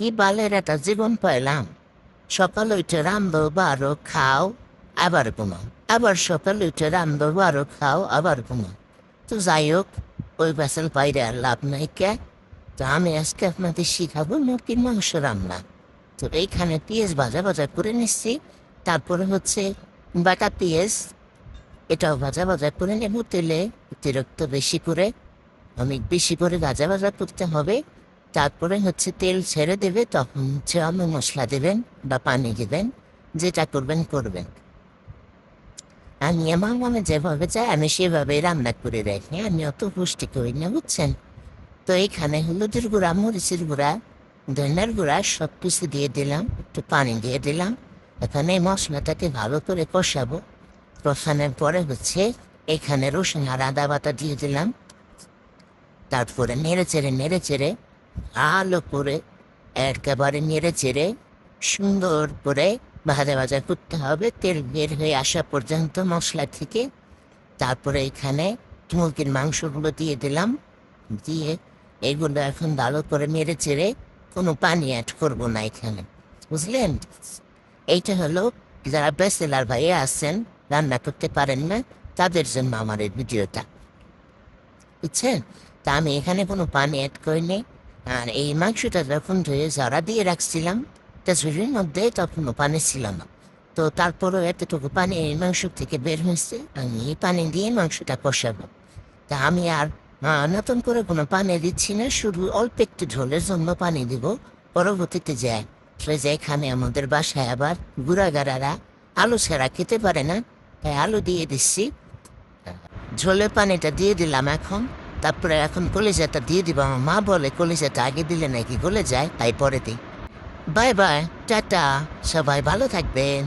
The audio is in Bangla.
কি বালের একটা জীবন পাইলাম। সকাল উঠে রান্ধো বারো খাও আবার ঘুমাও, আবার সকাল উঠে রান্ধো বারো খাও আবার ঘুমাও। তো যাই হোক, ওই ভেসেল বাইরে আর লাভ নাই কে। তো আমি আজকে আপনাদের শিখাবো মুরগির মাংস রান্না। তো এইখানে পেঁয়াজ ভাজা ভাজা করে নিচ্ছি। তারপরে হচ্ছে বাটা পেঁয়াজ, এটাও ভাজা ভাজা করে নেব তেলে, অতিরিক্ত বেশি করে, অনেক বেশি করে ভাজা ভাজা করতে হবে। তারপরে হচ্ছে তেল ছেড়ে দেবে, তখন হচ্ছে আমি মশলা দেবেন বা পানি দেবেন, যেটা করবেন করবেন। আমি আমার মনে যেভাবে চাই আমি সেভাবে রান্না করে রাখি, আমি অত পুষ্টি করি না, বুঝছেন। তো এইখানে হলুদের গুঁড়া, মরিচের গুঁড়া, ধনিয়ার গুঁড়া সব কিছু দিয়ে দিলাম, একটু পানি দিয়ে দিলাম। এখানে এই মশলাটাকে ভালো করে কষাবো। কষানোর পরে হচ্ছে এখানে রসুন আর আদা বাটা দিয়ে দিলাম। তারপরে নেড়ে চেড়ে ভালো করে, একেবারে নেড়ে চেড়ে সুন্দর করে ভাজা ভাজা করতে হবে, তেল বের হয়ে আসা পর্যন্ত মশলা থেকে। তারপরে এখানে মুরগির মাংসগুলো দিয়ে দিলাম, দিয়ে এগুলো এখন ভালো করে নেড়ে চেড়ে, কোনো পানি অ্যাড করবো না এখানে, বুঝলেন। এইটা হলো যারা ব্যাচেলার ভাইয়া আছেন, রান্না করতে পারেন না, তাদের জন্য আমার এই ভিডিওটা, বুঝছেন। তা আমি এখানে কোনো পানি অ্যাড করিনি। আর এই মাংসটা যখন ধুয়ে যারা দিয়ে রাখছিলাম তা ঝুড়ির মধ্যে তখনও পানি ছিল না। তো তারপরও এতটুকু পানি এই মাংস থেকে বের হয়েছে, আমি এই পানি দিয়ে মাংসটা কষাবো। তা আমি আর নতুন করে কোনো পানি দিচ্ছি না, শুধু অল্প একটু ঝোলের জন্য পানি দিব। পরবর্তীতে যায় সে যে এখানে আমাদের বাসায় আবার গুড়াগাড়ারা আলু ছাড়া খেতে পারে না, তাই আলু দিয়ে দিচ্ছি। ঝোলের পানিটা দিয়ে দিলাম এখন। তারপরে এখন কলিজাটা দিয়ে দিব। আমার মা বলে কলিজাটা আগে দিলে নাকি গলে যায়, তাই পরে দিই। বাই বাই, টাটা, সবাই ভালো থাকবেন।